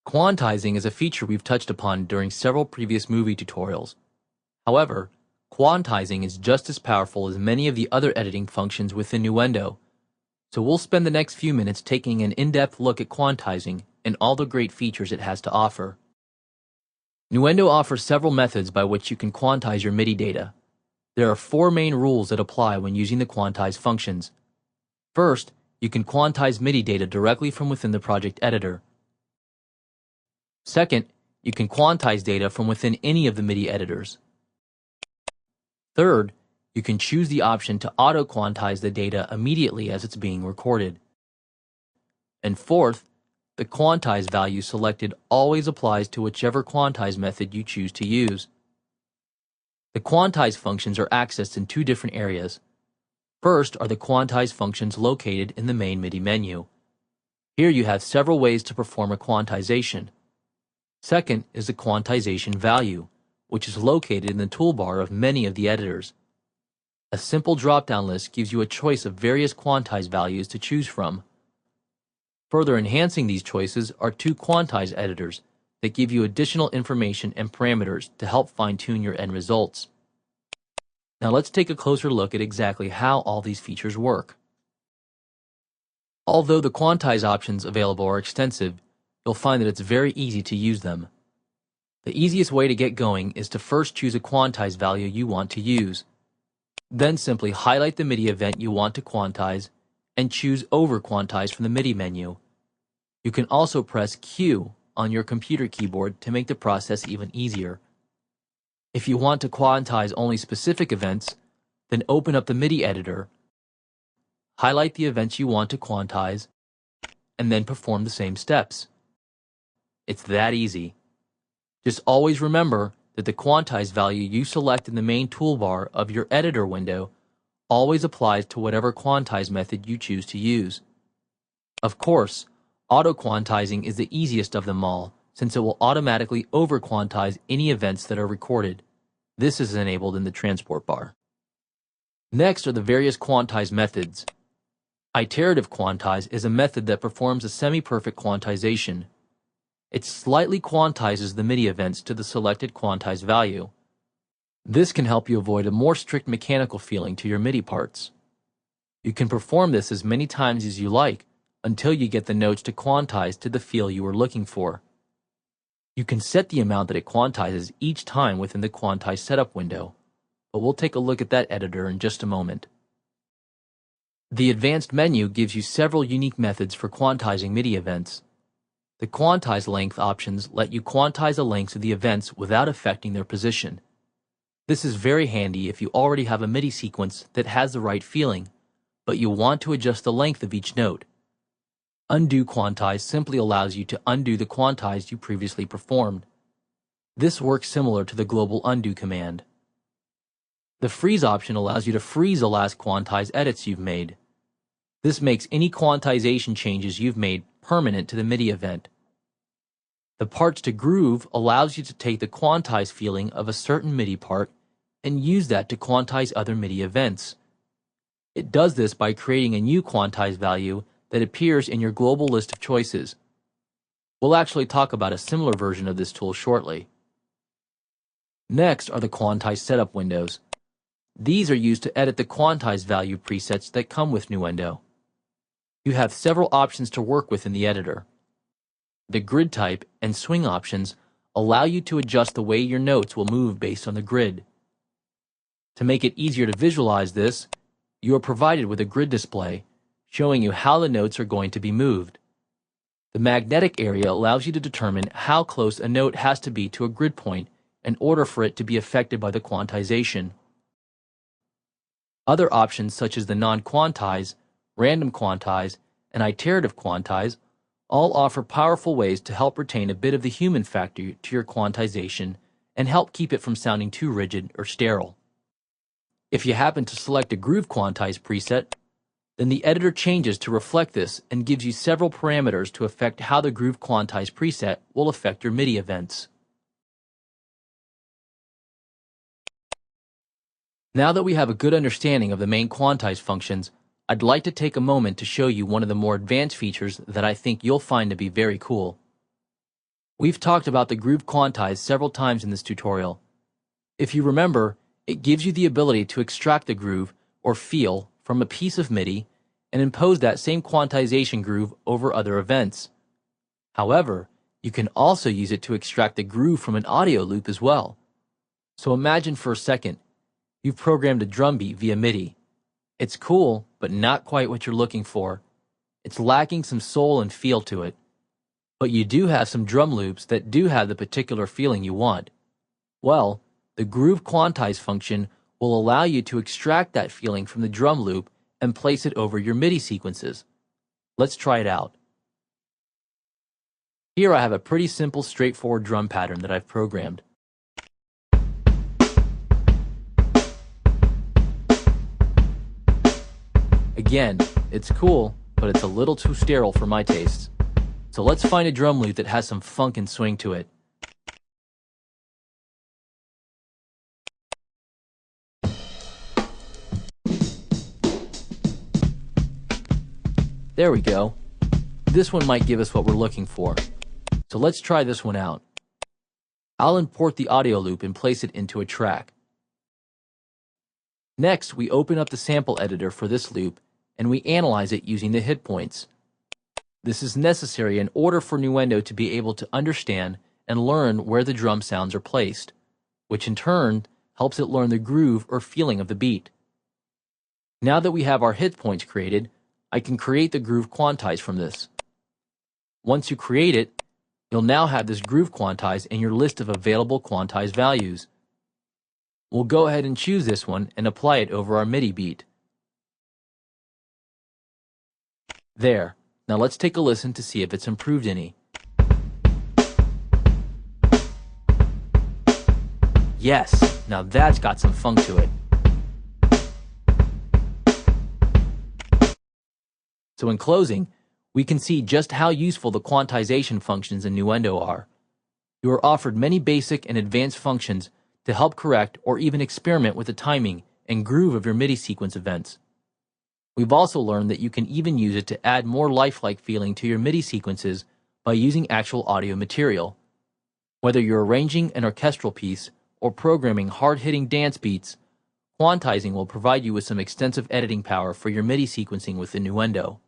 Quantizing is a feature we've touched upon during several previous movie tutorials. However, quantizing is just as powerful as many of the other editing functions within Nuendo, so we'll spend the next few minutes taking an in-depth look at quantizing and all the great features it has to offer. Nuendo offers several methods by which you can quantize your MIDI data. There are four main rules that apply when using the quantize functions. First, you can quantize MIDI data directly from within the project editor. Second, you can quantize data from within any of the MIDI editors. Third, you can choose the option to auto-quantize the data immediately as it's being recorded. And fourth, the quantize value selected always applies to whichever quantize method you choose to use. The quantize functions are accessed in two different areas. First are the quantize functions located in the main MIDI menu. Here you have several ways to perform a quantization. Second is the quantization value, which is located in the toolbar of many of the editors. A simple drop-down list gives you a choice of various quantize values to choose from. Further enhancing these choices are two quantize editors that give you additional information and parameters to help fine-tune your end results. Now let's take a closer look at exactly how all these features work. Although the quantize options available are extensive, you'll find that it's very easy to use them. The easiest way to get going is to first choose a quantize value you want to use. Then simply highlight the MIDI event you want to quantize and choose Over Quantize from the MIDI menu. You can also press Q on your computer keyboard to make the process even easier. If you want to quantize only specific events, then open up the MIDI editor, highlight the events you want to quantize, and then perform the same steps. It's that easy. Just always remember that the quantize value you select in the main toolbar of your editor window always applies to whatever quantize method you choose to use. Of course, auto-quantizing is the easiest of them all, since it will automatically over-quantize any events that are recorded. This is enabled in the transport bar. Next are the various quantize methods. Iterative quantize is a method that performs a semi-perfect quantization. It slightly quantizes the MIDI events to the selected quantize value. This can help you avoid a more strict mechanical feeling to your MIDI parts. You can perform this as many times as you like until you get the notes to quantize to the feel you are looking for. You can set the amount that it quantizes each time within the quantize setup window, but we'll take a look at that editor in just a moment. The advanced menu gives you several unique methods for quantizing MIDI events. The quantize length options let you quantize the lengths of the events without affecting their position. This is very handy if you already have a MIDI sequence that has the right feeling, but you want to adjust the length of each note. Undo quantize simply allows you to undo the quantize you previously performed. This works similar to the global undo command. The freeze option allows you to freeze the last quantize edits you've made. This makes any quantization changes you've made permanent to the MIDI event. The parts to groove allows you to take the quantize feeling of a certain MIDI part and use that to quantize other MIDI events. It does this by creating a new quantize value that appears in your global list of choices. We'll actually talk about a similar version of this tool shortly. Next are the quantize setup windows. These are used to edit the quantize value presets that come with Nuendo. You have several options to work with in the editor. The grid type and swing options allow you to adjust the way your notes will move based on the grid. To make it easier to visualize this, you are provided with a grid display showing you how the notes are going to be moved. The magnetic area allows you to determine how close a note has to be to a grid point in order for it to be affected by the quantization. Other options such as the non-quantize, random quantize, and iterative quantize all offer powerful ways to help retain a bit of the human factor to your quantization and help keep it from sounding too rigid or sterile. If you happen to select a groove quantize preset, then the editor changes to reflect this and gives you several parameters to affect how the groove quantize preset will affect your MIDI events. Now that we have a good understanding of the main quantize functions, I'd like to take a moment to show you one of the more advanced features that I think you'll find to be very cool. We've talked about the groove quantize several times in this tutorial. If you remember, it gives you the ability to extract the groove or feel from a piece of MIDI and impose that same quantization groove over other events. However, you can also use it to extract the groove from an audio loop as well. So imagine for a second, you've programmed a drum beat via MIDI. It's cool, but not quite what you're looking for. It's lacking some soul and feel to it. But you do have some drum loops that do have the particular feeling you want. Well, the groove quantize function will allow you to extract that feeling from the drum loop and place it over your MIDI sequences. Let's try it out. Here I have a pretty simple, straightforward drum pattern that I've programmed. Again, it's cool, but it's a little too sterile for my tastes. So let's find a drum loop that has some funk and swing to it. There we go. This one might give us what we're looking for. So let's try this one out. I'll import the audio loop and place it into a track. Next, we open up the sample editor for this loop and we analyze it using the hit points. This is necessary in order for Nuendo to be able to understand and learn where the drum sounds are placed, which in turn helps it learn the groove or feeling of the beat. Now that we have our hit points created, I can create the groove quantize from this. Once you create it, you'll now have this groove quantize in your list of available quantize values. We'll go ahead and choose this one and apply it over our MIDI beat. There. Now let's take a listen to see if it's improved any. Yes, now that's got some funk to it. So in closing, we can see just how useful the quantization functions in Nuendo are. You are offered many basic and advanced functions to help correct or even experiment with the timing and groove of your MIDI sequence events. We've also learned that you can even use it to add more lifelike feeling to your MIDI sequences by using actual audio material. Whether you're arranging an orchestral piece or programming hard-hitting dance beats, quantizing will provide you with some extensive editing power for your MIDI sequencing within Nuendo.